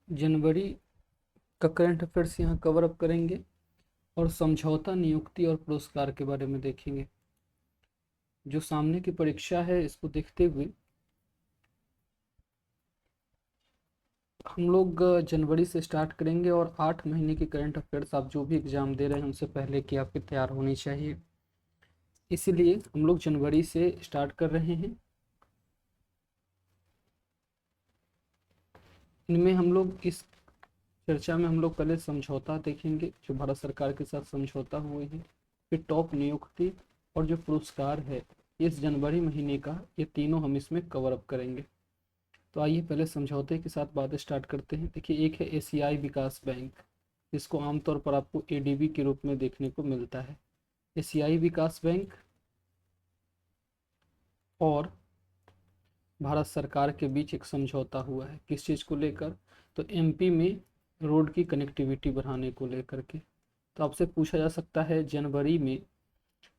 जनवरी का current affairs यहाँ cover up करेंगे और समझौता, नियुक्ति और पुरस्कार के बारे में देखेंगे। जो सामने की परीक्षा है इसको देखते हुए हम लोग जनवरी से स्टार्ट करेंगे और 8 महीने की करंट अफेयर्स आप जो भी एग्ज़ाम दे रहे हैं उनसे पहले की आपकी तैयार होनी चाहिए, इसीलिए हम लोग जनवरी से स्टार्ट कर रहे हैं। इनमें हम लोग इस चर्चा में हम लोग पहले समझौता देखेंगे, जो भारत सरकार के साथ समझौता हुए हैं, फिर टॉप नियुक्ति और जो पुरस्कार है इस जनवरी महीने का, ये तीनों हम इसमें कवर अप करेंगे। तो आइए पहले समझौते के साथ बात स्टार्ट करते हैं। देखिए, एक है एशियाई विकास बैंक, जिसको आमतौर पर आपको एडीबी के रूप में देखने को मिलता है। एशियाई विकास बैंक और भारत सरकार के बीच एक समझौता हुआ है, किस चीज़ को लेकर? तो एमपी में रोड की कनेक्टिविटी बढ़ाने को लेकर के। तो आपसे पूछा जा सकता है जनवरी में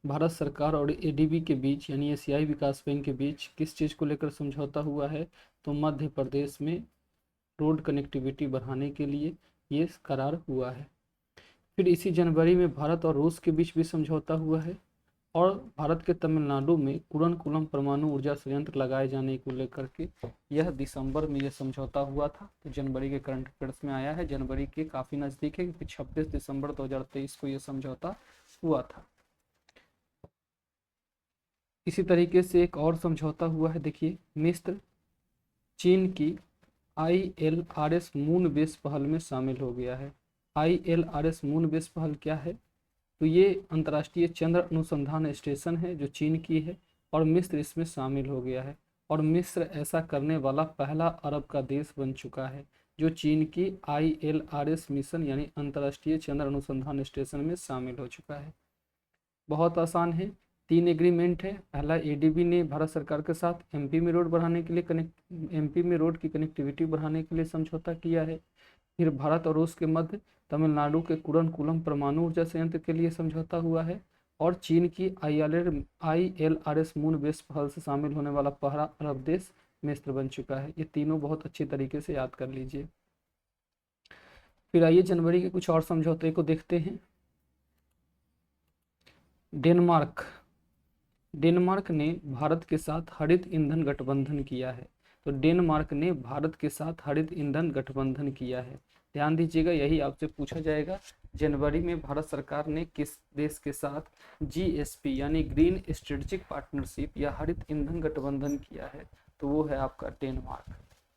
भारत सरकार और एडीबी के बीच यानी एशियाई विकास बैंक के बीच किस चीज़ को लेकर समझौता हुआ है? तो मध्य प्रदेश में रोड कनेक्टिविटी बढ़ाने के लिए ये करार हुआ है। फिर इसी जनवरी में भारत और रूस के बीच भी समझौता हुआ है और भारत के तमिलनाडु में कुरनकुलम परमाणु ऊर्जा संयंत्र लगाए जाने को लेकर के यह दिसंबर में यह समझौता हुआ था। तो जनवरी के करंट अफेयर्स में आया है, जनवरी के काफ़ी नज़दीक है क्योंकि 26 दिसंबर 2023 को यह समझौता हुआ था। इसी तरीके से एक और समझौता हुआ है, देखिए, मिस्र चीन की ILRS मून बेस पहल में शामिल हो गया है। ILRS मून बेस पहल क्या है? तो ये अंतर्राष्ट्रीय चंद्र अनुसंधान स्टेशन है जो चीन की है और मिस्र इसमें शामिल हो गया है। और मिस्र ऐसा करने वाला पहला अरब का देश बन चुका है जो चीन की ILRS मिशन यानी अंतर्राष्ट्रीय चंद्र अनुसंधान स्टेशन में शामिल हो चुका है। बहुत आसान है, 3 एग्रीमेंट है। पहला एडीबी ने भारत सरकार के साथ एमपी में रोड बढ़ाने के लिए एमपी में रोड की कनेक्टिविटी बढ़ाने के लिए समझौता किया है। फिर भारत और रूस के मध्य तमिलनाडु के कुरनकुलम परमाणु ऊर्जा संयंत्र के लिए समझौता हुआ है। और चीन की ILRS मून बेस पहल से शामिल होने वाला पहला अरब देश मिस्र बन चुका है। ये तीनों बहुत अच्छी तरीके से याद कर लीजिए। फिर आइए जनवरी के कुछ और समझौते को देखते हैं। डेनमार्क डेनमार्क ने भारत के साथ हरित ईंधन गठबंधन किया है। तो डेनमार्क ने भारत के साथ हरित ईंधन गठबंधन किया है। ध्यान दीजिएगा, यही आपसे पूछा जाएगा, जनवरी में भारत सरकार ने किस देश के साथ GSP यानी ग्रीन स्ट्रेटेजिक पार्टनरशिप या हरित ईंधन गठबंधन किया है? तो वो है आपका डेनमार्क।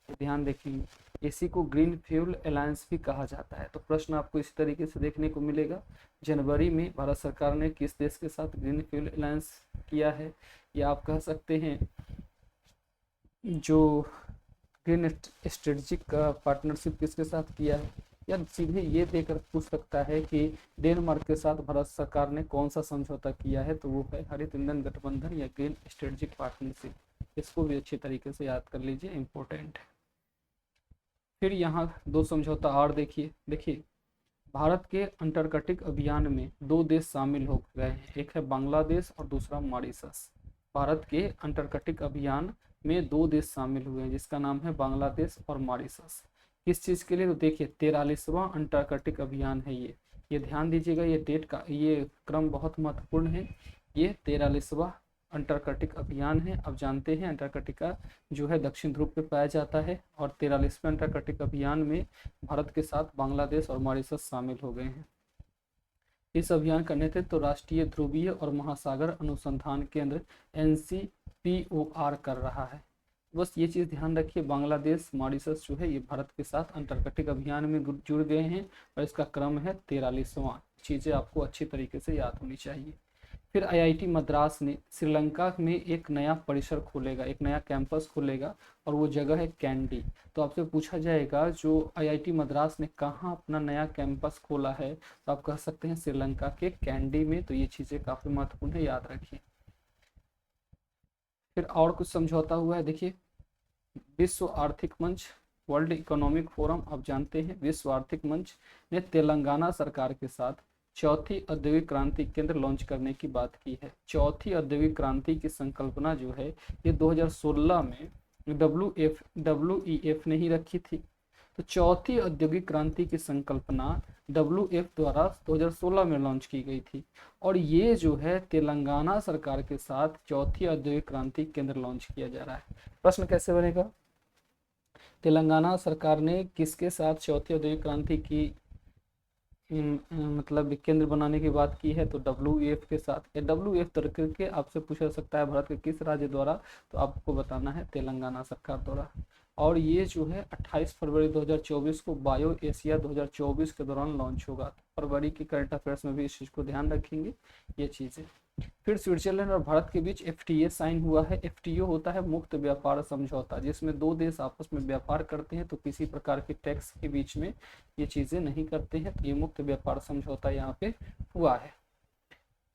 तो ध्यान देखेंगे, इसी को ग्रीन फ्यूल अलायंस भी कहा जाता है। तो प्रश्न आपको इस तरीके से देखने को मिलेगा, जनवरी में भारत सरकार ने किस देश के साथ ग्रीन फ्यूल अलायंस किया है, या आप कह सकते हैं जो ग्रीन स्ट्रेटेजिक पार्टनरशिप किसके साथ किया है, या सीधे ये देकर पूछ सकता है कि डेनमार्क के साथ भारत सरकार ने कौन सा समझौता किया है? तो वो है हरित ईंधन गठबंधन या ग्रीन स्ट्रेटेजिक पार्टनरशिप। इसको भी अच्छी तरीके से याद कर लीजिए, इंपॉर्टेंट है। फिर यहाँ 2 समझौता और देखिए, भारत के अंटार्कटिक अभियान में 2 देश शामिल हो गए हैं, एक है बांग्लादेश और दूसरा मॉरिशस। भारत के अंटार्कटिक अभियान में 2 देश शामिल हुए हैं जिसका नाम है बांग्लादेश और मॉरिशस। किस चीज़ के लिए? तो देखिए, 43वां अंटार्कटिक अभियान है ये ध्यान दीजिएगा, ये डेट का ये क्रम बहुत महत्वपूर्ण है। ये 43वां अंटार्कटिक अभियान है। अब जानते हैं अंटार्कटिका जो है दक्षिण ध्रुव पे पाया जाता है और 43वें अंटार्कटिक अभियान में भारत के साथ बांग्लादेश और मॉरिशस शामिल हो गए हैं। इस अभियान का नेतृत्व तो राष्ट्रीय ध्रुवीय और महासागर अनुसंधान केंद्र NCPOR कर रहा है। बस ये चीज़ ध्यान रखिए, बांग्लादेश मॉरिशस जो है ये भारत के साथ अंटार्कटिक अभियान में जुड़ गए हैं और इसका क्रम है 43वां। चीज़ें आपको अच्छी तरीके से याद होनी चाहिए। फिर IIT मद्रास ने श्रीलंका में एक नया परिसर खोलेगा, एक नया कैंपस खोलेगा और वो जगह है कैंडी। तो आपसे पूछा जाएगा जो IIT मद्रास ने कहाँ अपना नया कैंपस खोला है, तो आप कह सकते हैं श्रीलंका के कैंडी में। तो ये चीज़ें काफ़ी महत्वपूर्ण है, याद रखिए। फिर और कुछ समझौता हुआ है, देखिए, विश्व आर्थिक मंच वर्ल्ड इकोनॉमिक फोरम, आप जानते हैं विश्व आर्थिक मंच ने तेलंगाना सरकार के साथ चौथी औद्योगिक क्रांति केंद्र लॉन्च करने की बात की है। चौथी औद्योगिक क्रांति की संकल्पना जो है ये 2016 में WEF ने ही रखी थी। तो चौथी औद्योगिक क्रांति की संकल्पना WF द्वारा 2016 में लॉन्च की गई थी, और ये जो है तेलंगाना सरकार के साथ चौथी औद्योगिक क्रांति केंद्र लॉन्च किया जा रहा है। प्रश्न कैसे बनेगा, तेलंगाना सरकार ने किसके साथ चौथी औद्योगिक क्रांति की मतलब केंद्र बनाने की बात की है, तो WF के साथ। WF तरह के आपसे पूछा सकता है भारत के किस राज्य द्वारा, तो आपको बताना है तेलंगाना सरकार द्वारा। और ये जो है 28 फरवरी 2024 को बायो एशिया 2024 के दौरान लॉन्च होगा। फरवरी की करंट अफेयर्स में भी इस चीज़ को ध्यान रखेंगे ये चीज़ें। फिर स्विट्जरलैंड और भारत के बीच FTA साइन हुआ है। FTA होता है मुक्त व्यापार समझौता, जिसमें दो देश आपस में व्यापार करते हैं तो किसी प्रकार के टैक्स के बीच में ये चीज़ें नहीं करते हैं, तो ये मुक्त व्यापार समझौता यहाँ पे हुआ है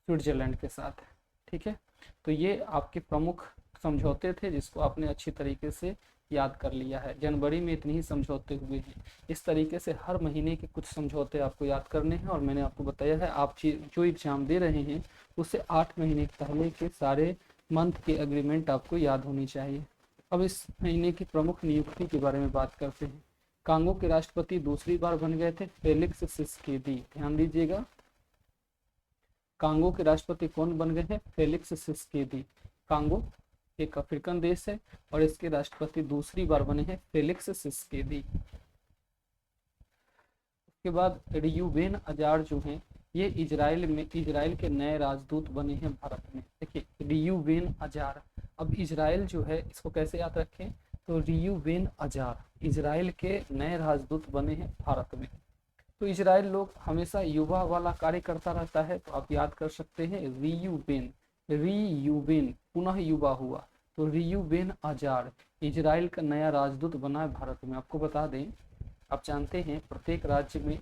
स्विट्जरलैंड के साथ। ठीक है, तो ये आपके प्रमुख समझौते थे जिसको आपने अच्छी तरीके से याद कर लिया है। जनवरी में इतने ही समझौते हुए हैं। इस तरीके से हर महीने के कुछ समझौते आपको याद करने हैं, और मैंने आपको बताया है आप जो एग्जाम दे रहे हैं उससे 8 महीने पहले के सारे मंथ के एग्रीमेंट आपको याद होनी चाहिए। अब इस महीने की प्रमुख नियुक्ति के बारे में बात करते हैं। कांगो के राष्ट्रपति दूसरी बार बन गए थे फेलिक्स सिस्केदी। ध्यान दीजिएगा, कांगो के राष्ट्रपति कौन बन गए हैं, फेलिक्स सिस्केदी। कांगो एक अफ्रीकन देश है और इसके राष्ट्रपति दूसरी बार बने हैं फेलिक्स सिस्केदी। उसके बाद रियूवेन अजार जो हैं ये इजराइल के नए राजदूत बने हैं भारत में। देखिए रियूवेन अजार, अब इजराइल जो है इसको कैसे याद रखें, तो रियूवेन अजार इजराइल के नए राजदूत बने हैं भारत में। तो इजराइल लोग हमेशा युवा वाला कार्य करता रहता है, तो आप याद कर सकते हैं रियूवेन पुनः युवा हुआ, तो रियूवेन अजार इजराइल का नया राजदूत बना है भारत में। आपको बता दें, आप जानते हैं प्रत्येक राज्य में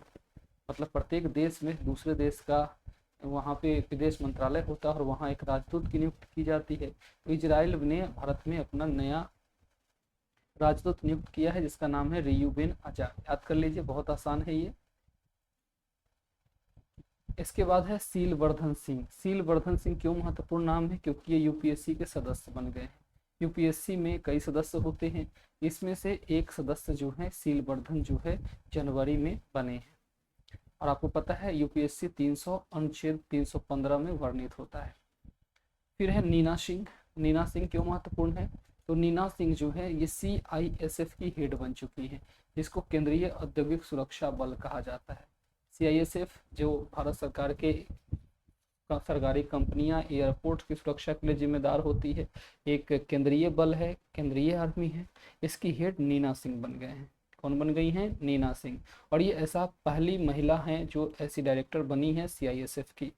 मतलब प्रत्येक देश में दूसरे देश का वहाँ पे विदेश मंत्रालय होता है और वहाँ एक राजदूत की नियुक्ति की जाती है। तो इजराइल ने भारत में अपना नया राजदूत नियुक्त किया है जिसका नाम है रियूवेन अजार। याद कर लीजिए, बहुत आसान है ये। इसके बाद है सीलवर्धन सिंह। सीलवर्धन सिंह क्यों महत्वपूर्ण नाम है, क्योंकि ये UPSC के सदस्य बन गए हैं। UPSC में कई सदस्य होते हैं, इसमें से एक सदस्य जो है सीलवर्धन जो है जनवरी में बने हैं। और आपको पता है UPSC 300 अनुच्छेद 315 में वर्णित होता है। फिर है नीना सिंह। नीना सिंह क्यों महत्वपूर्ण है, तो नीना सिंह जो है ये CISF की हेड बन चुकी है, जिसको केंद्रीय औद्योगिक सुरक्षा बल कहा जाता है। CISF जो भारत सरकार के सरकारी कंपनियां एयरपोर्ट की सुरक्षा के लिए जिम्मेदार होती है, एक केंद्रीय बल है, केंद्रीय आर्मी है। इसकी हेड नीना सिंह बन गए हैं। कौन बन गई हैं, नीना सिंह। और ये ऐसा पहली महिला हैं जो ऐसी डायरेक्टर बनी है CISF की।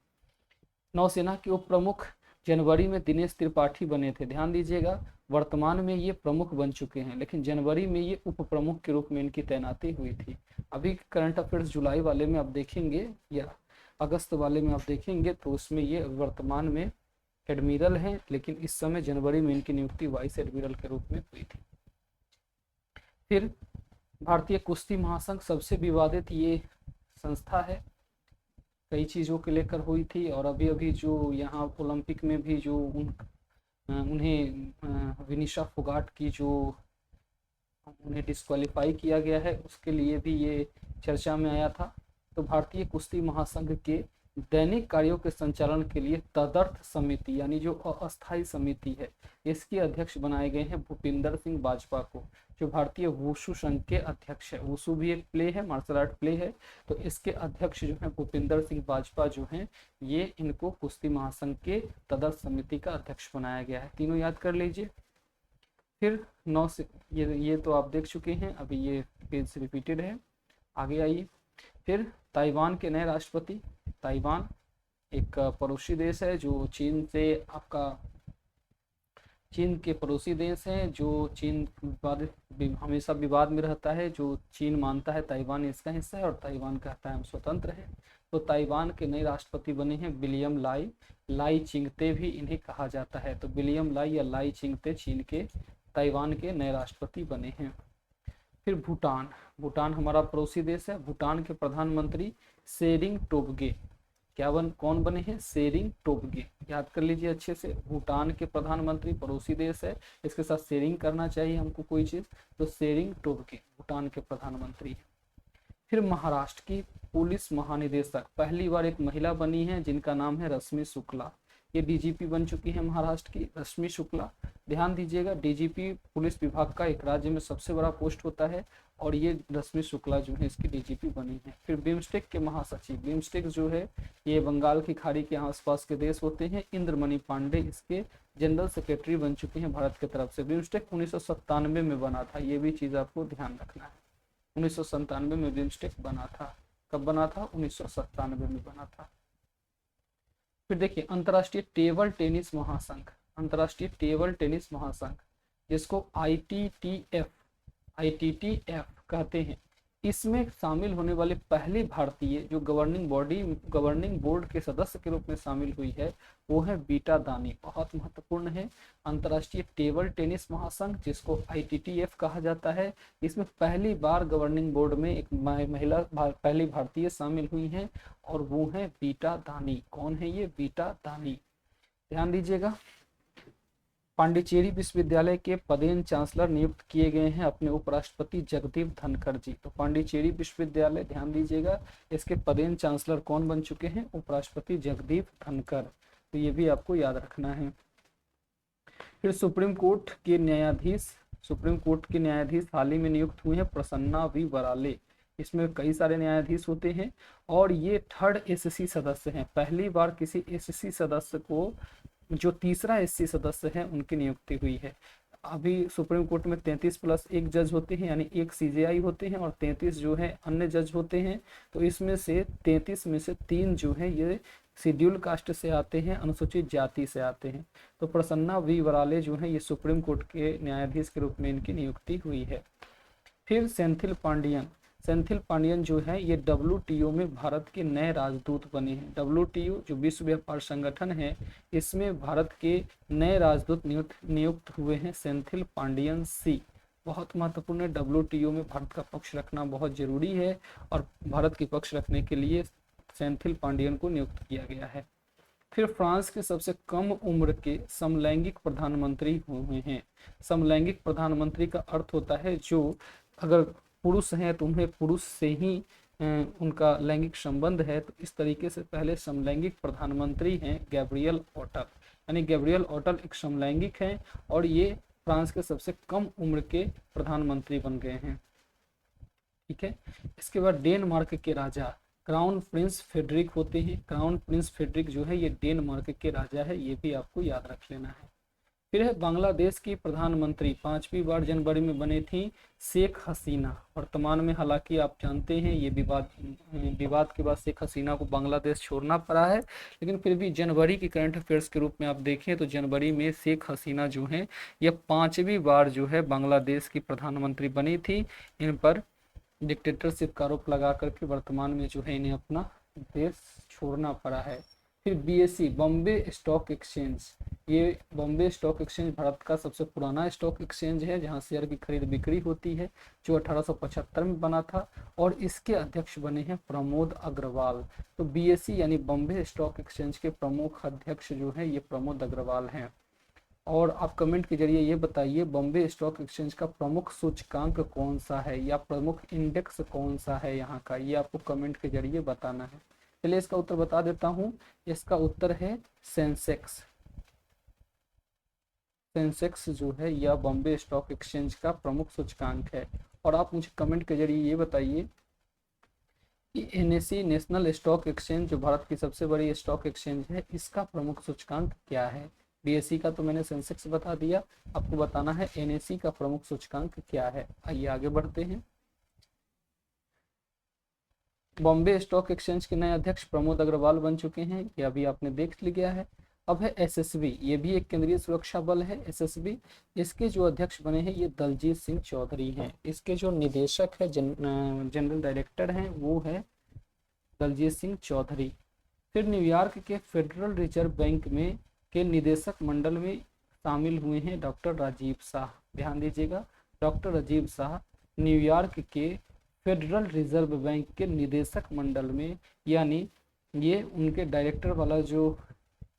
नौसेना के उप प्रमुख जनवरी में दिनेश त्रिपाठी बने थे। ध्यान दीजिएगा, वर्तमान में ये प्रमुख बन चुके हैं, लेकिन जनवरी में ये उप प्रमुख के रूप में इनकी तैनाती हुई थी। अभी करंट अफेयर्स जुलाई वाले में आप देखेंगे या अगस्त वाले में आप देखेंगे तो उसमें ये वर्तमान में एडमिरल हैं, लेकिन इस समय जनवरी में इनकी नियुक्ति वाइस एडमिरल के रूप में हुई थी। फिर भारतीय कुश्ती महासंघ सबसे विवादित ये संस्था है, कई चीज़ों के लेकर हुई थी। और अभी अभी जो यहाँ ओलंपिक में भी जो उन्हें विनिशा फोगाट की जो उन्हें डिस्क्वालीफाई किया गया है उसके लिए भी ये चर्चा में आया था। तो भारतीय कुश्ती महासंघ के दैनिक कार्यों के संचालन के लिए तदर्थ समिति यानी जो अस्थायी समिति है इसके अध्यक्ष बनाए गए हैं भूपिंदर सिंह बाजपा को, जो भारतीय वुशु संघ के अध्यक्ष है। वुशु भी एक प्ले है, मार्शल आर्ट प्ले है, तो इसके अध्यक्ष जो है भूपिंदर सिंह बाजपा जो हैं ये इनको कुश्ती महासंघ के तदर्थ समिति का अध्यक्ष बनाया गया है। तीनों याद कर लीजिए। फिर 9 से ये तो आप देख चुके हैं, अभी ये पेज रिपीटेड है। आगे आइए। फिर ताइवान के नए राष्ट्रपति। ताइवान एक पड़ोसी देश है जो चीन के पड़ोसी देश हैं, जो चीन हमेशा विवाद में रहता है। जो चीन मानता है ताइवान इसका हिस्सा है और ताइवान कहता है हम स्वतंत्र है। तो ताइवान के नए राष्ट्रपति बने हैं विलियम लाई चिंगते भी इन्हें कहा जाता है। तो विलियम लाई या लाई चिंगते चीन के ताइवान के नए राष्ट्रपति बने हैं। फिर भूटान हमारा पड़ोसी देश है। भूटान के प्रधानमंत्री सेरिंग टोब्गे कौन बने हैं? शेरिंग टोब्गे, याद कर लीजिए अच्छे से। भूटान के प्रधानमंत्री पड़ोसी देश है, इसके साथ शेयरिंग करना चाहिए हमको कोई चीज, तो शेरिंग टोब्गे भूटान के प्रधानमंत्री। फिर महाराष्ट्र की पुलिस महानिदेशक पहली बार एक महिला बनी है जिनका नाम है रश्मि शुक्ला। ये डीजीपी बन चुकी है महाराष्ट्र की रश्मि शुक्ला। ध्यान दीजिएगा, डीजीपी पुलिस विभाग का एक राज्य में सबसे बड़ा पोस्ट होता है और ये रश्मि शुक्ला जो है इसकी डीजीपी बनी है। फिर बिम्स्टेक के महासचिव, बिम्स्टेक जो है ये बंगाल की खाड़ी के आसपास के देश होते हैं, इंद्रमणि पांडे इसके जनरल सेक्रेटरी बन चुके हैं भारत की तरफ से। बिम्स्टेक 1997 में बना था, ये भी चीज आपको ध्यान रखना है। 1997 में बिम्स्टेक बना था। कब बना था? 1997 में बना था। फिर देखिए अंतर्राष्ट्रीय टेबल टेनिस महासंघ, अंतर्राष्ट्रीय टेबल टेनिस महासंघ जिसको आईटीटीएफ कहते हैं, इसमें शामिल होने वाले पहले भारतीय जो गवर्निंग बोर्ड के सदस्य के रूप में शामिल हुई है वो है बीटा दानी। बहुत महत्वपूर्ण है। अंतर्राष्ट्रीय टेबल टेनिस महासंघ जिसको आईटीटीएफ कहा जाता है, इसमें पहली बार गवर्निंग बोर्ड में एक महिला पहली भारतीय शामिल हुई हैं और वो है बीटा दानी। कौन है ये? बीटा दानी। ध्यान दीजिएगा, पांडिचेरी विश्वविद्यालय के पदेन चांसलर नियुक्त किए गए हैं अपने उपराष्ट्रपति जगदीप धनखड़ जी। तो पांडिचेरी विश्वविद्यालय, ध्यान दीजिएगा, इसके पदेन चांसलर कौन बन चुके हैं? उपराष्ट्रपति जगदीप धनखड़। तो ये भी आपको याद रखना है। फिर सुप्रीम कोर्ट के न्यायाधीश हाल ही में नियुक्त हुए हैं प्रसन्ना वी बराले। इसमें कई सारे न्यायाधीश होते हैं और ये 3rd एससी सदस्य हैं। पहली बार किसी एससी सदस्य को, जो तीसरा एससी सदस्य है, उनकी नियुक्ति हुई है। अभी सुप्रीम कोर्ट में 33+1 जज होते हैं, यानी एक सीजेआई होते हैं और 33 जो है अन्य जज होते हैं। तो इसमें से 33 में से 3 जो है ये शेड्यूल कास्ट से आते हैं, अनुसूचित जाति से आते हैं। तो प्रसन्ना वी वराले जो है ये सुप्रीम कोर्ट के न्यायाधीश के रूप में इनकी नियुक्ति हुई है। फिर सेंथिल पांडियन जो है ये WTO में भारत के नए राजदूत बने हैं। WTO जो विश्व व्यापार संगठन है, इसमें भारत के नए राजदूत नियुक्त हुए हैं सेंथिल पांडियन सी। बहुत महत्वपूर्ण है, WTO में भारत का पक्ष रखना बहुत जरूरी है और भारत के पक्ष रखने के लिए सेंथिल पांडियन को नियुक्त किया गया है। फिर फ्रांस के सबसे कम उम्र के समलैंगिक प्रधानमंत्री हुए हैं। समलैंगिक प्रधानमंत्री का अर्थ होता है जो अगर पुरुष हैं तो उन्हें पुरुष से ही उनका लैंगिक संबंध है। तो इस तरीके से पहले समलैंगिक प्रधानमंत्री हैं गैब्रियल ओटल, यानी गैब्रियल ओटल एक समलैंगिक हैं और ये फ्रांस के सबसे कम उम्र के प्रधानमंत्री बन गए हैं। ठीक है। इसके बाद डेनमार्क के राजा क्राउन प्रिंस फ्रेडरिक होते हैं। क्राउन प्रिंस फ्रेडरिक जो है ये डेनमार्क के राजा है, ये भी आपको याद रख लेना है। फिर है बांग्लादेश की प्रधानमंत्री 5वीं बार जनवरी में बनी थी शेख हसीना। वर्तमान में हालांकि आप जानते हैं ये विवाद के बाद शेख हसीना को बांग्लादेश छोड़ना पड़ा है, लेकिन फिर भी जनवरी की करंट अफेयर्स के रूप में आप देखें तो जनवरी में शेख हसीना जो है यह 5वीं बार जो है बांग्लादेश की प्रधानमंत्री बनी थी। इन पर डिक्टेटरशिप का आरोप लगा करके वर्तमान में जो है इन्हें अपना देश छोड़ना पड़ा है। फिर BSE बॉम्बे स्टॉक एक्सचेंज, ये बॉम्बे स्टॉक एक्सचेंज भारत का सबसे पुराना स्टॉक एक्सचेंज है जहां शेयर की खरीद बिक्री होती है, जो 1875 में बना था और इसके अध्यक्ष बने हैं प्रमोद अग्रवाल। तो BSE यानी बॉम्बे स्टॉक एक्सचेंज के प्रमुख अध्यक्ष जो है ये प्रमोद अग्रवाल हैं। और आप कमेंट के जरिए ये बताइए बॉम्बे स्टॉक एक्सचेंज का प्रमुख सूचकांक कौन सा है या प्रमुख इंडेक्स कौन सा है यहाँ का, ये आपको कमेंट के जरिए बताना है। चलिए इसका उत्तर बता देता हूँ, इसका उत्तर है सेंसेक्स। सेंसेक्स जो है यह बॉम्बे स्टॉक एक्सचेंज का प्रमुख सूचकांक है। और आप मुझे कमेंट के जरिए ये बताइए कि NSE नेशनल स्टॉक एक्सचेंज जो भारत की सबसे बड़ी स्टॉक एक्सचेंज है, इसका प्रमुख सूचकांक क्या है। BSE का तो मैंने सेंसेक्स बता दिया, आपको बताना है NSE का प्रमुख सूचकांक क्या है। आइए आगे बढ़ते हैं। बॉम्बे स्टॉक एक्सचेंज के नए अध्यक्ष प्रमोद अग्रवाल बन चुके हैं, ये अभी आपने देख लिया है। अब है SSB, ये भी एक केंद्रीय सुरक्षा बल है SSB। इसके जो अध्यक्ष बने हैं ये दलजीत सिंह चौधरी हैं। इसके जो निदेशक है जनरल डायरेक्टर हैं वो है दलजीत सिंह चौधरी। फिर न्यूयॉर्क के फेडरल रिजर्व बैंक में के निदेशक मंडल में शामिल हुए हैं डॉक्टर राजीव शाह। ध्यान दीजिएगा, डॉक्टर राजीव शाह न्यूयॉर्क के फेडरल रिजर्व बैंक के निदेशक मंडल में यानी ये उनके डायरेक्टर वाला जो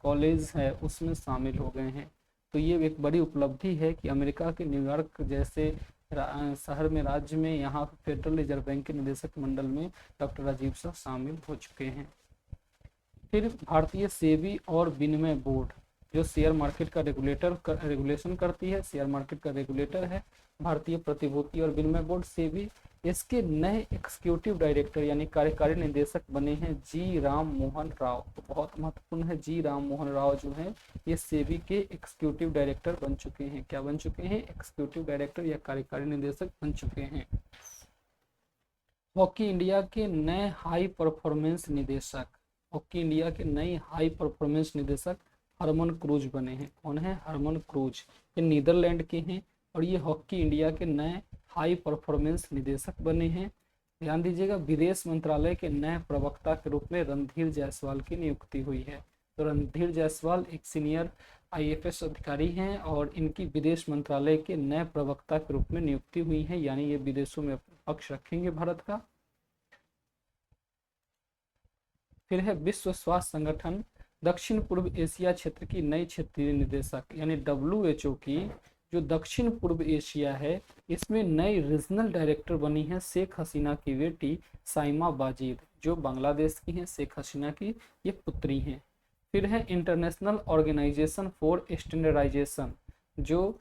कॉलेज है उसमें शामिल हो गए हैं। तो ये एक बड़ी उपलब्धि है कि अमेरिका के न्यूयॉर्क जैसे शहर में, राज्य में, यहाँ फेडरल रिजर्व बैंक के निदेशक मंडल में डॉक्टर राजीव शाह शामिल हो चुके हैं। फिर भारतीय सेबी और विनिमय बोर्ड जो शेयर मार्केट का रेगुलेशन करती है, शेयर मार्केट का रेगुलेटर है भारतीय प्रतिभूति और विनिमय बोर्ड सेबी। इसके नए एग्जीक्यूटिव डायरेक्टर यानी कार्यकारी निदेशक बने हैं जी राम मोहन राव। तो बहुत महत्वपूर्ण है, जी राम मोहन राव जो है ये सेबी के एग्जीक्यूटिव डायरेक्टर बन चुके हैं। क्या बन चुके हैं? एग्जीक्यूटिव डायरेक्टर या कार्यकारी निदेशक बन चुके हैं। हॉकी इंडिया के नए हाई परफॉर्मेंस निदेशक, हॉकी इंडिया के नए हाई परफॉर्मेंस निदेशक हरमन क्रूज बने हैं। कौन है? हरमन क्रूज। ये नीदरलैंड के हैं और ये हॉकी इंडिया के नए हाई परफॉर्मेंस निदेशक बने हैं। ध्यान दीजिएगा, विदेश मंत्रालय के नए प्रवक्ता के रूप में रणधीर जायसवाल की नियुक्ति हुई है। तो रणधीर जायसवाल एक सीनियर IAS अधिकारी हैं और इनकी विदेश मंत्रालय के नए प्रवक्ता के रूप में नियुक्ति हुई है, यानी ये विदेशों में पक्ष रखेंगे भारत का। फिर है विश्व स्वास्थ्य संगठन दक्षिण पूर्व एशिया क्षेत्र की नई क्षेत्रीय निदेशक यानी WHO की जो दक्षिण पूर्व एशिया है इसमें नई रीजनल डायरेक्टर बनी है शेख हसीना की बेटी साइमा बाजीद, जो बांग्लादेश की हैं। शेख हसीना की ये पुत्री हैं। फिर है इंटरनेशनल ऑर्गेनाइजेशन फॉर स्टैंडर्डाइजेशन, जो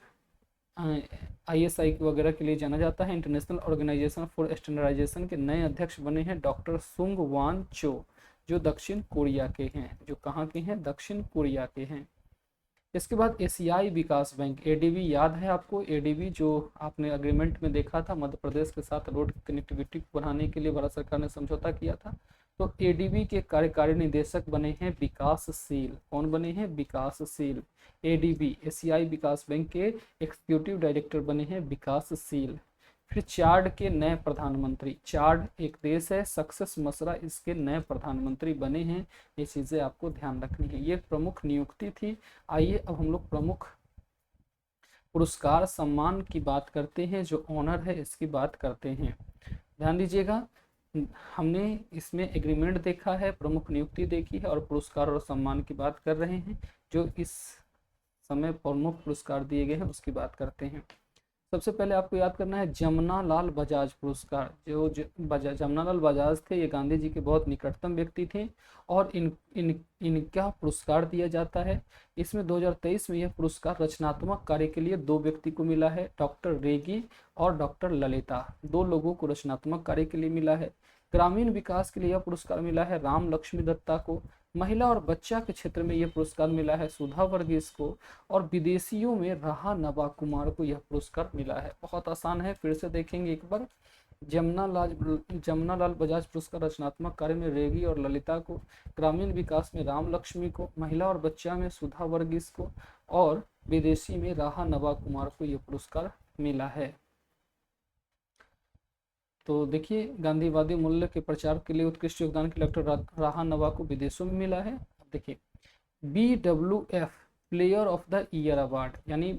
ISI वगैरह के लिए जाना जाता है। इंटरनेशनल ऑर्गेनाइजेशन फॉर स्टैंडर्डाइजेशन के नए अध्यक्ष बने हैं डॉक्टर सुंग वान चो, जो दक्षिण कोरिया के हैं। जो कहाँ के हैं? दक्षिण कोरिया के हैं। इसके बाद एशियाई विकास बैंक ADB, याद है आपको ADB जो आपने अग्रीमेंट में देखा था, मध्य प्रदेश के साथ रोड कनेक्टिविटी को बढ़ाने के लिए भारत सरकार ने समझौता किया था। तो ADB के कार्यकारी निदेशक बने हैं विकासशील। कौन बने हैं? विकासशील। ADB एशियाई विकास बैंक के एग्जीक्यूटिव डायरेक्टर बने हैं विकासशील। फिर चाड के नए प्रधानमंत्री, चाड एक देश है, सक्सेस मसरा इसके नए प्रधानमंत्री बने हैं। ये चीजें आपको ध्यान रखनी है, ये प्रमुख नियुक्ति थी। आइए अब हम लोग प्रमुख पुरस्कार सम्मान की बात करते हैं, जो ऑनर है इसकी बात करते हैं। ध्यान दीजिएगा, हमने इसमें एग्रीमेंट देखा है, प्रमुख नियुक्ति देखी है और पुरस्कार और सम्मान की बात कर रहे हैं। जो इस समय प्रमुख पुरस्कार दिए गए हैं उसकी बात करते हैं। सबसे पहले आपको याद करना है जमुना लाल बजाज पुरस्कार। जो जमुना लाल बजाज थे ये गांधी जी के बहुत निकटतम व्यक्ति थे और इनका पुरस्कार दिया जाता है। इसमें 2023 में यह पुरस्कार रचनात्मक कार्य के लिए 2 व्यक्ति को मिला है, डॉक्टर रेगी और डॉक्टर ललिता। 2 लोगों को रचनात्मक कार्य के लिए मिला है। ग्रामीण विकास के लिए यह पुरस्कार मिला है राम लक्ष्मी दत्ता को। महिला और बच्चा के क्षेत्र में यह पुरस्कार मिला है सुधा वर्गीस को और विदेशियों में राहा नवा कुमार को यह पुरस्कार मिला है। बहुत आसान है, फिर से देखेंगे एक बार। जमुना लाल बजाज पुरस्कार रचनात्मक कार्य में रेगी और ललिता को, ग्रामीण विकास में राम लक्ष्मी को, महिला और बच्चा में सुधा वर्गीस को और विदेशी में राहा नवा कुमार को यह पुरस्कार मिला है। तो देखिए, गांधीवादी मूल्य के प्रचार के लिए उत्कृष्ट योगदान के डॉक्टर राहा नवा को विदेशों में मिला है। देखिए BWF player of the year award, यानी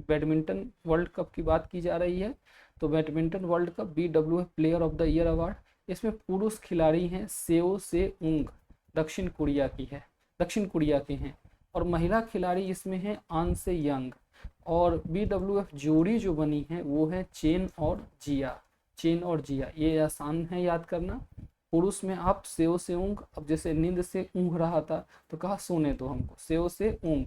बैडमिंटन वर्ल्ड कप की बात की जा रही है। तो badminton world cup BWF player of the year award, इसमें पुरुष खिलाड़ी हैं सेओ से उंग, दक्षिण कोरिया के हैं और महिला खिलाड़ी इसमें है आन से यंग। और BWF जोड़ी जो बनी है वो है चेन और जिया। ये आसान है याद करना। पुरुष में आप सेओ से ऊँग, अब जैसे नींद से ऊँघ रहा था तो कहा सोने दो हमको, सेओ से ऊँघ।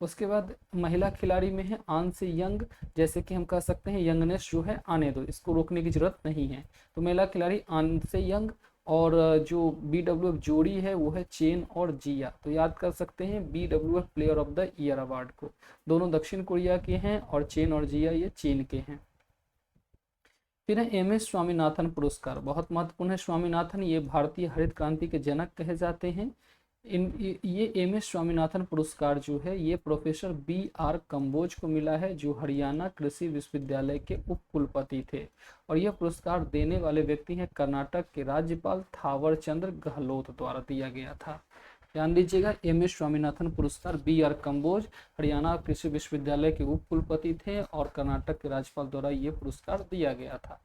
उसके बाद महिला खिलाड़ी में है आन से यंग, जैसे कि हम कह सकते हैं यंगनेस जो है आने दो, इसको रोकने की जरूरत नहीं है। तो महिला खिलाड़ी आन से यंग और जो BWF जोड़ी है वो है चेन और जिया। तो याद कर सकते हैं BWF player of the year award को। दोनों दक्षिण कोरिया के हैं और चेन और जिया ये चीन के हैं। फिर है MS स्वामीनाथन पुरस्कार, बहुत महत्वपूर्ण है। स्वामीनाथन ये भारतीय हरित क्रांति के जनक कहे जाते हैं। ये MS स्वामीनाथन पुरस्कार जो है ये प्रोफेसर BR कंबोज को मिला है, जो हरियाणा कृषि विश्वविद्यालय के उप कुलपति थे। और यह पुरस्कार देने वाले व्यक्ति हैं कर्नाटक के राज्यपाल थावर चंद्र गहलोत द्वारा दिया गया था। ध्यान दीजिएगा, MS स्वामीनाथन पुरस्कार BR कंबोज हरियाणा कृषि विश्वविद्यालय के उप कुलपति थे और कर्नाटक के राज्यपाल द्वारा ये पुरस्कार दिया गया था।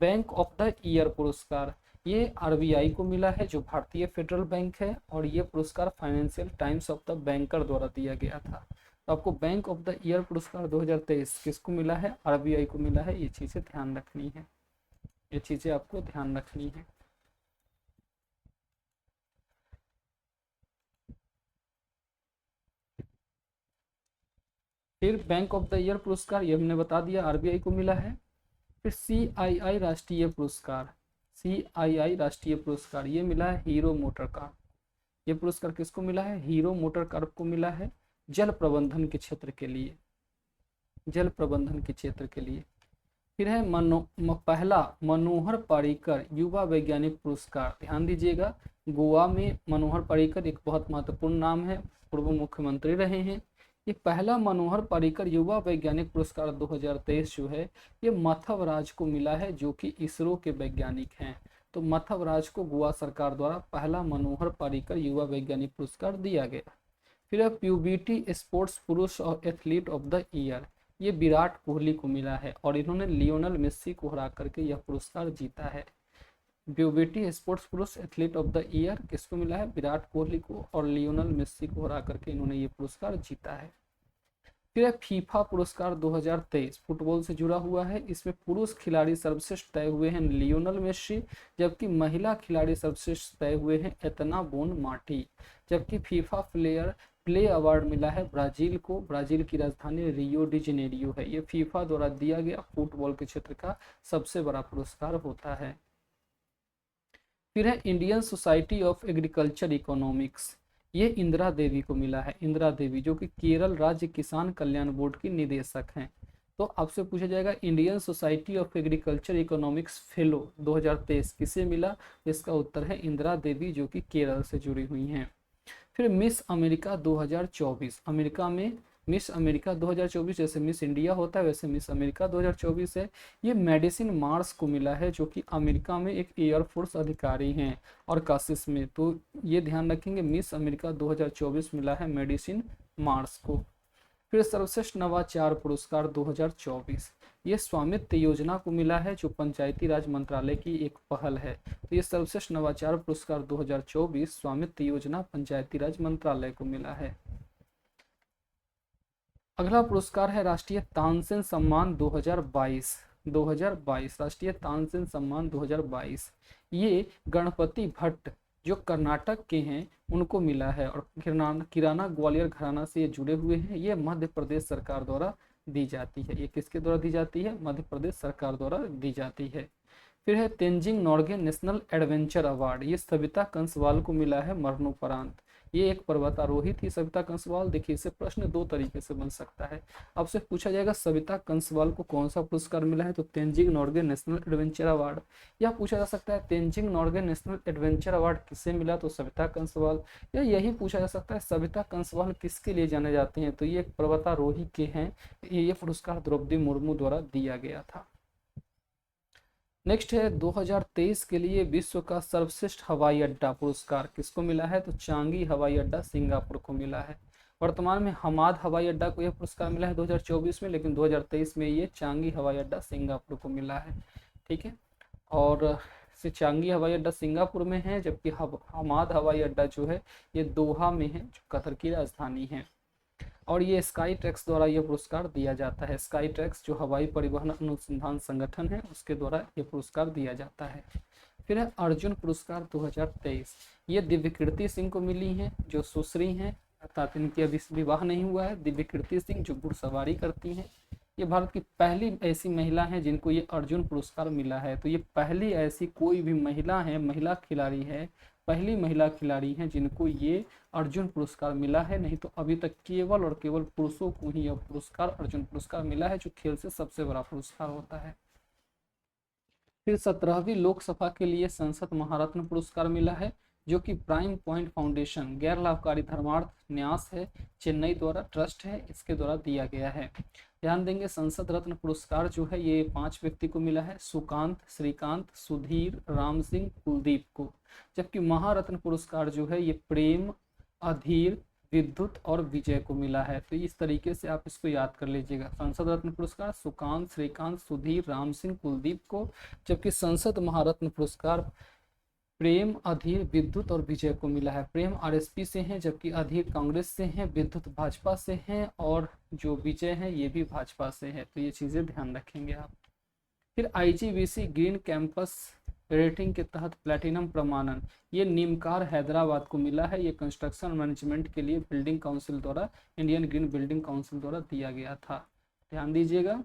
बैंक ऑफ द ईयर पुरस्कार, ये आरबीआई को मिला है जो भारतीय फेडरल बैंक है, और ये पुरस्कार financial times of the banker द्वारा दिया गया था। तो आपको बैंक ऑफ द ईयर पुरस्कार 2023 किसको मिला है? आरबीआई को मिला है। ये चीज़ें ध्यान रखनी है, ये चीज़ें आपको ध्यान रखनी है। फिर बैंक ऑफ द ईयर पुरस्कार ये हमने बता दिया आरबीआई को मिला है। फिर सीआईआई राष्ट्रीय पुरस्कार, सीआईआई राष्ट्रीय पुरस्कार ये मिला है हीरो मोटर कार। ये पुरस्कार किसको मिला है? हीरो मोटर कार को मिला है जल प्रबंधन के क्षेत्र के लिए, जल प्रबंधन के क्षेत्र के लिए। फिर है पहला मनोहर पर्रिकर युवा वैज्ञानिक पुरस्कार। ध्यान दीजिएगा, गोवा में मनोहर पर्रिकर एक बहुत महत्वपूर्ण नाम है, पूर्व मुख्यमंत्री रहे हैं। ये पहला मनोहर पर्रिकर युवा वैज्ञानिक पुरस्कार 2023 जो है ये मथव राज को मिला है, जो कि इसरो के वैज्ञानिक हैं। तो मथव राज को गोवा सरकार द्वारा पहला मनोहर पर्रिकर युवा वैज्ञानिक पुरस्कार दिया गया। फिर है प्यूबिटी स्पोर्ट्स पुरुष और एथलीट ऑफ द ईयर, ये विराट कोहली को मिला है, और इन्होंने लियोनल मेस्सी को हरा करके यह पुरस्कार जीता है। प्यूबिटी स्पोर्ट्स पुरुष एथलीट ऑफ द ईयर किसको मिला है? विराट कोहली को, और लियोनल मेस्सी को हरा करके इन्होंने ये पुरस्कार जीता है। फिर फीफा पुरस्कार 2023 फुटबॉल से जुड़ा हुआ है। इसमें पुरुष खिलाड़ी सर्वश्रेष्ठ तय हुए हैं लियोनल मेस्सी, जबकि महिला खिलाड़ी सर्वश्रेष्ठ तय हुए हैं एतना बोन मार्टी। जबकि फीफा प्ले अवार्ड मिला है ब्राजील को, ब्राजील की राजधानी रियो डी जेनेरियो है। ये फीफा द्वारा दिया गया फुटबॉल के क्षेत्र का सबसे बड़ा पुरस्कार होता है। फिर है Indian society of agriculture economics, ये इंदिरा देवी को मिला है। इंदिरा देवी जो कि केरल राज्य किसान कल्याण बोर्ड की निदेशक हैं। तो आपसे पूछा जाएगा Indian society of agriculture economics fellow 2023 किसे मिला? इसका उत्तर है इंदिरा देवी, जो कि केरल से जुड़ी हुई हैं। फिर मिस अमेरिका 2024, अमेरिका में मिस अमेरिका 2024 जैसे मिस इंडिया होता है वैसे मिस अमेरिका 2024 है। ये मेडिसिन मार्स को मिला है, जो कि अमेरिका में एक एयरफोर्स अधिकारी हैं और कासिस में। तो ये ध्यान रखेंगे, मिस अमेरिका 2024 मिला है मेडिसिन मार्स को। फिर सर्वश्रेष्ठ नवाचार पुरस्कार 2024 ये स्वामित्व योजना को मिला है, जो पंचायती राज मंत्रालय की एक पहल है। तो ये सर्वश्रेष्ठ नवाचार पुरस्कार 2024 स्वामित्व योजना पंचायती राज मंत्रालय को मिला है। अगला पुरस्कार है राष्ट्रीय तानसेन सम्मान 2022 राष्ट्रीय तानसेन सम्मान 2022। ये गणपति भट्ट जो कर्नाटक के हैं उनको मिला है, और किराना ग्वालियर घराना से ये जुड़े हुए हैं। ये मध्य प्रदेश सरकार द्वारा दी जाती है। ये किसके द्वारा दी जाती है? मध्य प्रदेश सरकार द्वारा दी जाती है। फिर है Tenzing Norgay national adventure award, ये सविता कंसवाल को मिला है मरणोपरांत। ये एक पर्वतारोही थी सविता कंसवाल। देखिए इसे प्रश्न दो तरीके से बन सकता है। आपसे पूछा जाएगा सविता कंसवाल को कौन सा पुरस्कार मिला है, तो Tenzing Norgay national adventure award. या पूछा जा सकता है Tenzing Norgay national adventure award किसे मिला, तो सविता कंसवाल। या यही पूछा जा सकता है सविता कंसवाल किसके लिए जाने जाते हैं, तो ये एक पर्वतारोही के हैं। ये पुरस्कार द्रौपदी मुर्मू द्वारा दिया गया था। नेक्स्ट है 2023 के लिए विश्व का सर्वश्रेष्ठ हवाई अड्डा पुरस्कार किसको मिला है, तो चांगी हवाई अड्डा सिंगापुर को मिला है। वर्तमान में हमाद हवाई अड्डा को यह पुरस्कार मिला है 2024 में, लेकिन 2023 में ये चांगी हवाई अड्डा सिंगापुर को मिला है। ठीक है, और चांगी हवाई अड्डा सिंगापुर में है, जबकि हमाद हवाई अड्डा जो है ये दोहा में है, जो कतर की राजधानी है। और ये स्काई ट्रैक्स द्वारा यह पुरस्कार दिया जाता है। स्काई ट्रैक्स जो हवाई परिवहन अनुसंधान संगठन है उसके द्वारा यह पुरस्कार दिया जाता है। फिर है अर्जुन पुरस्कार 2023, ये दिव्यकीर्ति सिंह को मिली हैं जो सुश्री हैं, अर्थात इनकी अभी विवाह नहीं हुआ है। दिव्यकीर्ति सिंह जो घुड़सवारी करती हैं, ये भारत की पहली ऐसी महिला हैं जिनको ये अर्जुन पुरस्कार मिला है। तो ये पहली ऐसी कोई भी महिला है, महिला खिलाड़ी है, पहली महिला खिलाड़ी हैं जिनको ये अर्जुन पुरस्कार मिला है। नहीं तो अभी तक केवल और केवल पुरुषों को ही यह पुरस्कार अर्जुन पुरस्कार मिला है, जो खेल से सबसे बड़ा पुरस्कार होता है। फिर 17वीं लोकसभा के लिए संसद महारत्न पुरस्कार मिला है, जो कि प्राइम पॉइंट फाउंडेशन गैर लाभकारी धर्मार्थ न्यास है, चेन्नई द्वारा ट्रस्ट है, इसके द्वारा दिया गया है। ध्यान देंगे संसद रत्न पुरस्कार जो है ये 5 व्यक्ति को मिला है, सुकांत, श्रीकांत, सुधीर, राम सिंह, कुलदीप को। जबकि महारत्न पुरस्कार जो है ये प्रेम, अधीर, विद्युत और विजय को मिला है। तो इस तरीके से आप इसको याद कर लीजिएगा। संसद रत्न पुरस्कार सुकांत, श्रीकांत, सुधीर, राम सिंह, कुलदीप को। जबकि संसद महारत्न पुरस्कार प्रेम अधीर विद्युत और विजय को मिला है। प्रेम आरएसपी से हैं, जबकि अधीर कांग्रेस से हैं, विद्युत भाजपा से हैं और जो विजय है ये भी भाजपा से है। तो ये चीज़ें ध्यान रखेंगे आप। फिर आईजीबीसी ग्रीन कैंपस रेटिंग के तहत प्लैटिनम प्रमाणन, ये नीमकार हैदराबाद को मिला है। ये कंस्ट्रक्शन मैनेजमेंट के लिए बिल्डिंग काउंसिल द्वारा, इंडियन ग्रीन बिल्डिंग काउंसिल द्वारा दिया गया था। ध्यान दीजिएगा।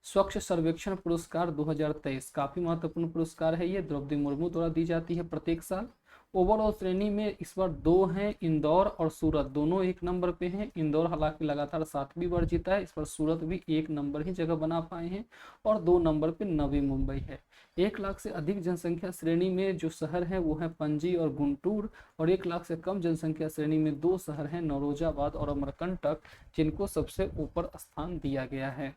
स्वच्छ सर्वेक्षण पुरस्कार 2023 काफी महत्वपूर्ण पुरस्कार है। ये द्रौपदी मुर्मू द्वारा दी जाती है प्रत्येक साल। ओवरऑल श्रेणी में इस बार 2 हैं, इंदौर और सूरत दोनों 1 नंबर पे हैं। इंदौर हालांकि लगातार 7वीं बार जीता है, इस बार सूरत भी 1 नंबर ही जगह बना पाए हैं और 2 नंबर पे नवी मुंबई है। 1 लाख से अधिक जनसंख्या श्रेणी में जो शहर हैं वो है पणजी और गुंटूर, और 1 लाख से कम जनसंख्या श्रेणी में 2 शहर हैं, नौरोजाबाद और अमरकंटक, जिनको सबसे ऊपर स्थान दिया गया है।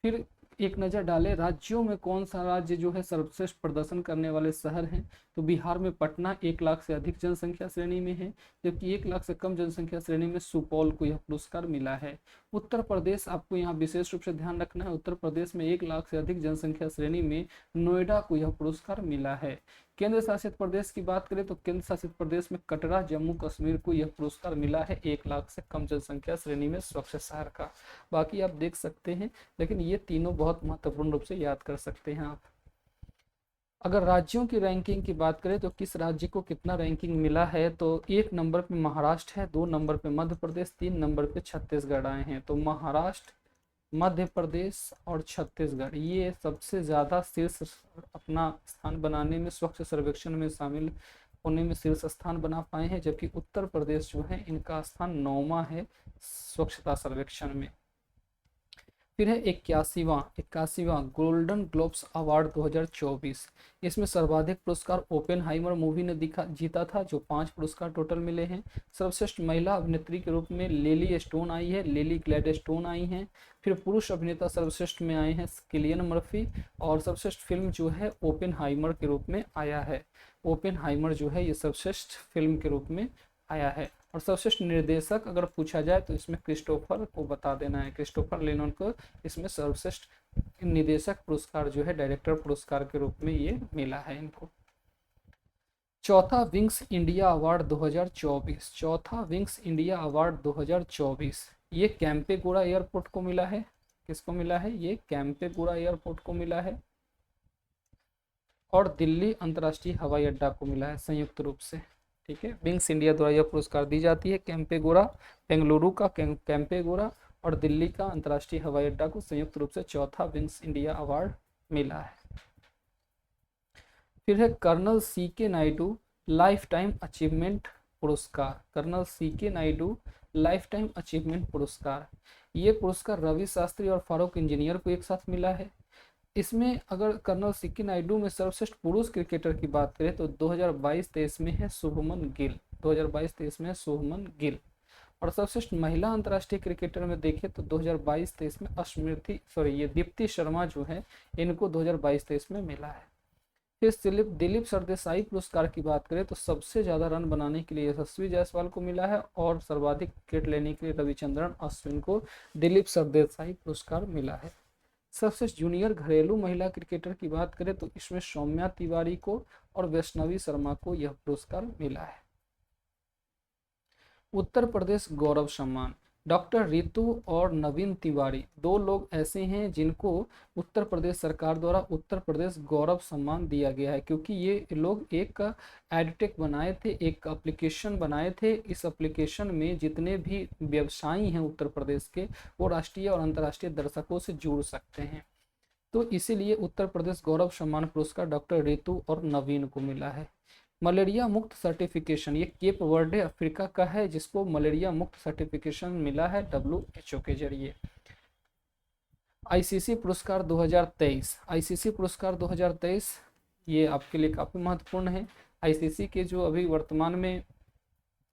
फिर एक नज़र डालें राज्यों में कौन सा राज्य जो है सर्वश्रेष्ठ प्रदर्शन करने वाले शहर हैं। तो बिहार में पटना 1 लाख से अधिक जनसंख्या श्रेणी में है, जबकि 1 लाख से कम जनसंख्या श्रेणी में सुपौल को यह पुरस्कार मिला है। उत्तर प्रदेश, आपको यहाँ विशेष रूप से ध्यान रखना है, उत्तर प्रदेश में 1 लाख से अधिक जनसंख्या श्रेणी में नोएडा को यह पुरस्कार मिला है। केंद्र शासित प्रदेश की बात करें तो केंद्र शासित प्रदेश में कटरा जम्मू कश्मीर को यह पुरस्कार मिला है 1 लाख से कम जनसंख्या श्रेणी में स्वच्छ शहर का। बाकी आप देख सकते हैं, लेकिन ये तीनों बहुत महत्वपूर्ण रूप से याद कर सकते हैं आप। अगर राज्यों की रैंकिंग की बात करें तो किस राज्य को कितना रैंकिंग मिला है, तो 1 नंबर पे महाराष्ट्र है, 2 नंबर पे मध्य प्रदेश, 3 नंबर पे छत्तीसगढ़ आए हैं। तो महाराष्ट्र, मध्य प्रदेश और छत्तीसगढ़ ये सबसे ज़्यादा शीर्ष अपना स्थान बनाने में, स्वच्छ सर्वेक्षण में शामिल होने में शीर्ष स्थान बना पाए हैं, जबकि उत्तर प्रदेश जो है इनका स्थान 9वां है स्वच्छता सर्वेक्षण में। फिर है 81वां गोल्डन ग्लोब्स अवार्ड 2024। इसमें सर्वाधिक पुरस्कार ओपेनहाइमर मूवी ने जीता था, जो 5 पुरस्कार टोटल मिले हैं। सर्वश्रेष्ठ महिला अभिनेत्री के रूप में लिली स्टोन आई है, लिली ग्लैडस्टोन आई हैं। फिर पुरुष अभिनेता सर्वश्रेष्ठ में आए हैं किलियन मर्फी, और सर्वश्रेष्ठ फिल्म जो है ओपेनहाइमर के रूप में आया है। ओपेनहाइमर जो है ये सर्वश्रेष्ठ फिल्म के रूप में आया है। और सर्वश्रेष्ठ निर्देशक अगर पूछा जाए तो इसमें क्रिस्टोफर को बता देना है, क्रिस्टोफर लेनोन को इसमें सर्वश्रेष्ठ निर्देशक पुरस्कार जो है डायरेक्टर पुरस्कार के रूप में ये मिला है इनको। चौथा विंग्स इंडिया अवार्ड 2024, चौथा विंग्स इंडिया अवार्ड 2024 ये कैंपेगौड़ा एयरपोर्ट को मिला है। किसको मिला है? ये कैंपेगौड़ा एयरपोर्ट को मिला है और दिल्ली अंतर्राष्ट्रीय हवाई अड्डा को मिला है संयुक्त रूप से। ठीक है, विंग्स इंडिया द्वारा यह पुरस्कार दी जाती है। कैंपेगौड़ा, बेंगलुरु का कैंपेगौड़ा और दिल्ली का अंतर्राष्ट्रीय हवाई अड्डा को संयुक्त रूप से चौथा विंग्स इंडिया अवार्ड मिला है। फिर है Colonel CK Naidu lifetime achievement पुरस्कार, Colonel CK Naidu lifetime achievement पुरस्कार। ये पुरस्कार रवि शास्त्री और फारूक इंजीनियर को एक साथ मिला है। इसमें अगर कर्नल सीके नायडू में सर्वश्रेष्ठ पुरुष क्रिकेटर की बात करें तो 2022-23 में है शुभमन गिल, 2022-23 में है शुभमन गिल। और सर्वश्रेष्ठ महिला अंतर्राष्ट्रीय क्रिकेटर में देखें तो 2022-23 में ये दीप्ति शर्मा जो है इनको 2022-23 में मिला है। फिर दिलीप सरदेसाई पुरस्कार की बात करें तो सबसे ज्यादा रन बनाने के लिए यशस्वी जायसवाल को मिला है और सर्वाधिक विकेट लेने के लिए रविचंद्रन अश्विन को दिलीप सरदेसाई पुरस्कार मिला है। सर्वश्रेष्ठ जूनियर घरेलू महिला क्रिकेटर की बात करें तो इसमें सौम्या तिवारी को और वैष्णवी शर्मा को यह पुरस्कार मिला है। उत्तर प्रदेश गौरव सम्मान, डॉक्टर रितु और नवीन तिवारी 2 लोग ऐसे हैं जिनको उत्तर प्रदेश सरकार द्वारा उत्तर प्रदेश गौरव सम्मान दिया गया है, क्योंकि ये लोग एक एडटेक बनाए थे, एक एप्लीकेशन बनाए थे। इस एप्लीकेशन में जितने भी व्यवसायी हैं उत्तर प्रदेश के वो राष्ट्रीय और अंतर्राष्ट्रीय दर्शकों से जुड़ सकते हैं। तो इसीलिए उत्तर प्रदेश गौरव सम्मान पुरस्कार डॉक्टर रितु और नवीन को मिला है। मलेरिया मुक्त सर्टिफिकेशन, ये केप वर्डे अफ्रीका का है जिसको मलेरिया मुक्त सर्टिफिकेशन मिला है WHO के जरिए। आईसीसी पुरस्कार 2023, आईसीसी पुरस्कार 2023 ये आपके लिए काफ़ी महत्वपूर्ण है। आईसीसी के जो अभी वर्तमान में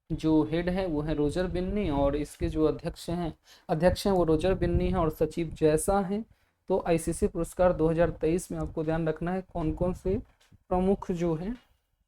जो हेड है वो है रोजर बिन्नी, और इसके जो अध्यक्ष हैं वो रोजर बिन्नी हैं और सचिव जैसा हैं। तो आईसीसी पुरस्कार 2023 में आपको ध्यान रखना है कौन कौन से प्रमुख जो हैं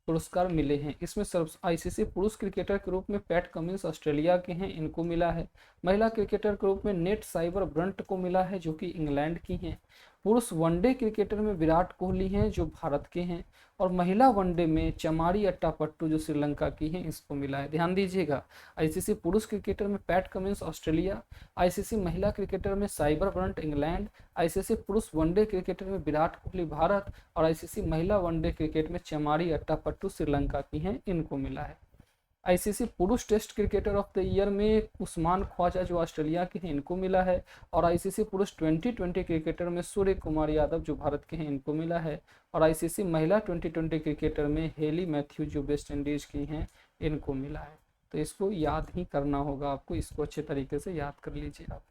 पुरस्कार मिले हैं। इसमें आईसीसी पुरुष क्रिकेटर के रूप में पैट कमिंस ऑस्ट्रेलिया के हैं, इनको मिला है। महिला क्रिकेटर के रूप में नेट साइबर ब्रंट को मिला है जो कि इंग्लैंड की हैं। पुरुष वनडे क्रिकेटर में विराट कोहली हैं जो भारत के हैं, और महिला वनडे में चमारी अट्टापट्टू जो श्रीलंका की हैं, इसको मिला है। ध्यान दीजिएगा, आईसीसी पुरुष क्रिकेटर में पैट कमिंस ऑस्ट्रेलिया, आईसीसी महिला क्रिकेटर में साइबर ब्रंट इंग्लैंड, आईसीसी पुरुष वनडे क्रिकेटर में विराट कोहली भारत, और आईसीसी महिला वनडे क्रिकेट में चमारी अट्टापट्टू श्रीलंका की हैं, इनको मिला है। आईसीसी पुरुष test cricketer of the year में उस्मान ख्वाजा जो ऑस्ट्रेलिया के हैं, इनको मिला है, और आईसीसी पुरुष 2020 क्रिकेटर में सूर्य कुमार यादव जो भारत के हैं, इनको मिला है, और आईसीसी महिला 2020 क्रिकेटर में हेली मैथ्यू जो वेस्ट इंडीज की हैं, इनको मिला है। तो इसको याद ही करना होगा आपको, इसको अच्छे तरीके से याद कर लीजिए आप।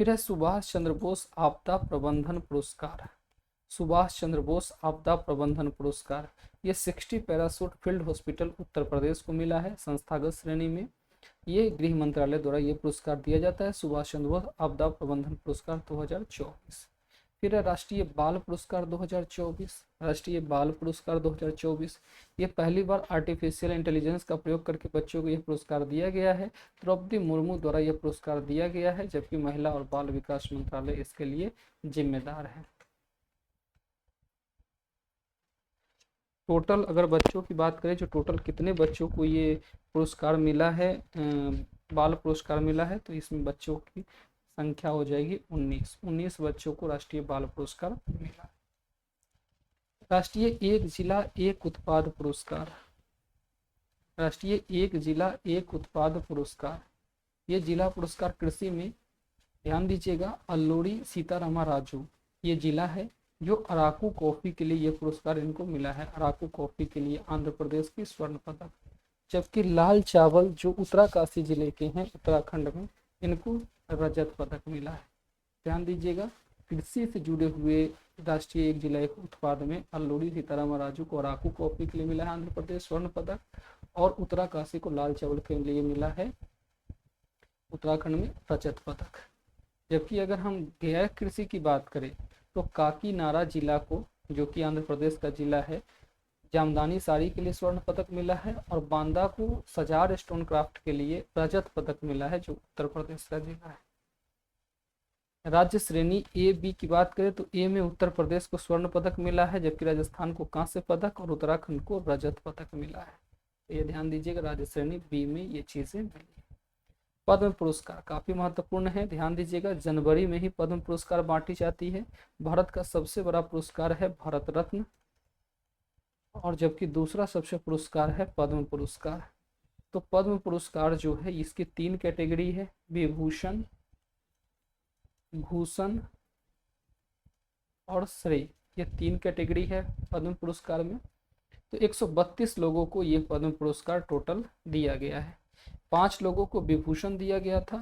फिर है सुभाष चंद्र बोस आपदा प्रबंधन पुरस्कार। सुभाष चंद्र बोस आपदा प्रबंधन पुरस्कार, ये 60 parachute field hospital Uttar Pradesh को मिला है संस्थागत श्रेणी में। ये गृह मंत्रालय द्वारा ये पुरस्कार दिया जाता है, सुभाष चंद्र बोस आपदा प्रबंधन पुरस्कार 2024। फिर है राष्ट्रीय बाल पुरस्कार 2024। राष्ट्रीय बाल पुरस्कार 2024, ये पहली बार आर्टिफिशियल इंटेलिजेंस का प्रयोग करके बच्चों को यह पुरस्कार दिया गया है। द्रौपदी मुर्मू द्वारा यह पुरस्कार दिया गया है, जबकि महिला और बाल विकास मंत्रालय इसके लिए जिम्मेदार है। टोटल अगर बच्चों की बात करें, जो टोटल कितने बच्चों को ये पुरस्कार मिला है, बाल पुरस्कार मिला है, तो इसमें बच्चों की संख्या हो जाएगी 19 बच्चों को राष्ट्रीय बाल पुरस्कार मिला। राष्ट्रीय एक जिला एक उत्पाद पुरस्कार। राष्ट्रीय एक जिला एक उत्पाद पुरस्कार, ये जिला पुरस्कार कृषि में, ध्यान दीजिएगा, अल्लूरी सीतारामा राजू ये जिला है जो अराकू कॉफी के लिए ये पुरस्कार इनको मिला है। अराकू कॉफी के लिए आंध्र प्रदेश की स्वर्ण पदक। जबकि लाल चावल जो उत्तरकाशी जिले के हैं उत्तराखंड में, इनको रजत पदक मिला है। ध्यान दीजिएगा, कृषि से जुड़े हुए राष्ट्रीय एक जिला एक उत्पाद में अल्लूरी सीताराम राजू को अराकू कॉफी के लिए मिला है आंध्र प्रदेश स्वर्ण पदक, और उत्तरकाशी को लाल चावल के लिए मिला है उत्तराखंड में रजत पदक। जबकि अगर हम गैर कृषि की बात करें तो काकीनाडा जिला को, जो कि आंध्र प्रदेश का जिला है, जामदानी साड़ी के लिए स्वर्ण पदक मिला है, और बांदा को सजार स्टोन क्राफ्ट के लिए रजत पदक मिला है, जो उत्तर प्रदेश का जिला है। राज्य श्रेणी ए बी की बात करें तो ए में उत्तर प्रदेश को स्वर्ण पदक मिला है, जबकि राजस्थान को कांस्य पदक और उत्तराखंड को रजत पदक मिला है। ये ध्यान दीजिएगा, राज्य श्रेणी बी में ये चीजें मिली। पद्म पुरस्कार काफी महत्वपूर्ण है, ध्यान दीजिएगा, जनवरी में ही पद्म पुरस्कार बांटी जाती है। भारत का सबसे बड़ा पुरस्कार है भारत रत्न, और जबकि दूसरा सबसे पुरस्कार है पद्म पुरस्कार। तो पद्म पुरस्कार जो है इसकी 3 कैटेगरी है, विभूषण, भूषण और श्रेय, ये 3 कैटेगरी है पद्म पुरस्कार में। तो 132 लोगों को ये पद्म पुरस्कार टोटल दिया गया है। 5 लोगों को विभूषण दिया गया था,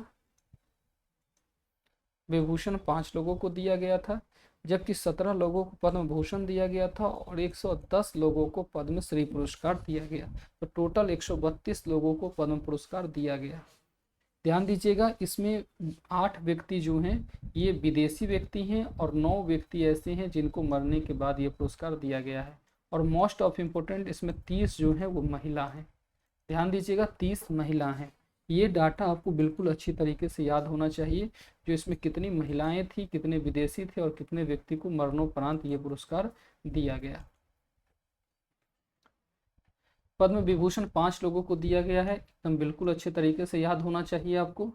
विभूषण 5 लोगों को दिया गया था, जबकि 17 लोगों को पद्म भूषण दिया गया था, और 110 लोगों को पद्मश्री पुरस्कार दिया गया। तो टोटल 132 लोगों को पद्म पुरस्कार दिया गया। ध्यान दीजिएगा, इसमें 8 व्यक्ति जो हैं ये विदेशी व्यक्ति हैं, और 9 व्यक्ति ऐसे हैं जिनको मरने के बाद ये पुरस्कार दिया गया है, और मोस्ट ऑफ इम्पोर्टेंट इसमें 30 जो है वो महिला हैं। ध्यान दीजिएगा, 30 महिला हैं। ये डाटा आपको बिल्कुल अच्छी तरीके से याद होना चाहिए, जो इसमें कितनी महिलाएं थी, कितने विदेशी थे, और कितने व्यक्ति को मरणोपरांत ये पुरस्कार दिया गया। पद्म विभूषण 5 लोगों को दिया गया है, एकदम बिल्कुल अच्छे तरीके से याद होना चाहिए आपको।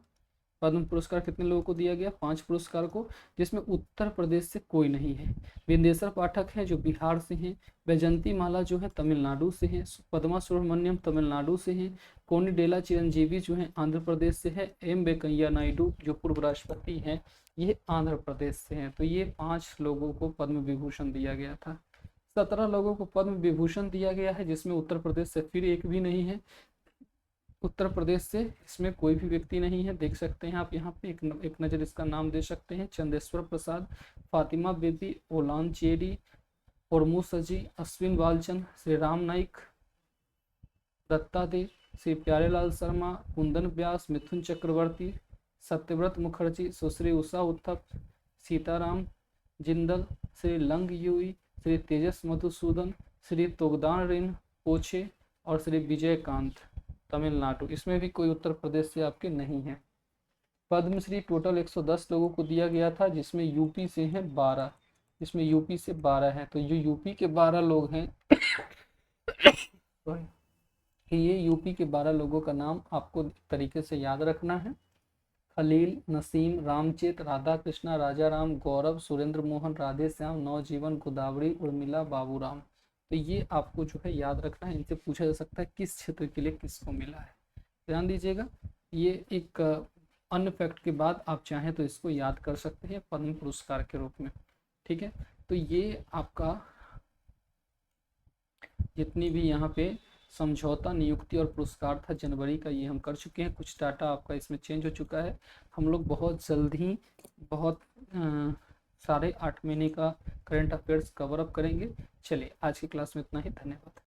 पद्म पुरस्कार कितने लोगों को दिया गया? 5 पुरस्कार को, जिसमें उत्तर प्रदेश से कोई नहीं है। विंदेश्वर पाठक हैं जो बिहार से हैं, वैजंती माला जो है तमिलनाडु से हैं, पद्मा सुब्रमण्यम तमिलनाडु से हैं, कोनिडेला चिरंजीवी जो है आंध्र प्रदेश से है, एम वेंकैया नायडू जो पूर्व राष्ट्रपति हैं ये आंध्र प्रदेश से हैं। तो ये 5 लोगों को पद्म विभूषण दिया गया था। 17 लोगों को पद्म विभूषण दिया गया है, जिसमें उत्तर प्रदेश से फिर एक भी नहीं है। उत्तर प्रदेश से इसमें कोई भी व्यक्ति नहीं है, देख सकते हैं आप यहाँ पे एक नज़र इसका नाम दे सकते हैं। चंदेश्वर प्रसाद, फातिमा बेबी, ओलान चेरी, होर्मू सजी, अश्विन बालचंद, श्री राम नाइक, दत्ता दे, श्री प्यारेलाल शर्मा, कुंदन व्यास, मिथुन चक्रवर्ती, सत्यव्रत मुखर्जी, सुश्री उषा उत्थप, सीताराम जिंदल, श्री लंग यूई, श्री तेजस मधुसूदन, श्री तोगदान रिन पोछे और श्री विजयकांत तमिलनाडु। इसमें भी कोई उत्तर प्रदेश से आपके नहीं है। पद्मश्री टोटल 110 लोगों को दिया गया था, जिसमें यूपी से हैं 12, जिसमें यूपी से 12 हैं। तो जो यूपी के 12 लोग हैं sorry, ये यूपी के 12 लोगों का नाम आपको तरीके से याद रखना है। खलील, नसीम, रामचेत, राधा कृष्णा, राजा राम, गौरव, सुरेंद्र मोहन, राधे श्याम, नवजीवन, गोदावरी, उर्मिला, बाबूराम। तो ये आपको जो है याद रखना है। इनसे पूछा जा सकता है किस क्षेत्र के लिए किसको मिला है। ध्यान दीजिएगा, ये एक अन्य फैक्ट के बाद आप चाहें तो इसको याद कर सकते हैं पद्म पुरस्कार के रूप में। ठीक है, तो ये आपका जितनी भी यहाँ पे समझौता, नियुक्ति और पुरस्कार था जनवरी का, ये हम कर चुके हैं। कुछ डाटा आपका इसमें चेंज हो चुका है। हम लोग बहुत जल्द ही बहुत सारे 8 महीने का करंट अफेयर्स कवर अप करेंगे। चलिए आज की क्लास में इतना ही, धन्यवाद।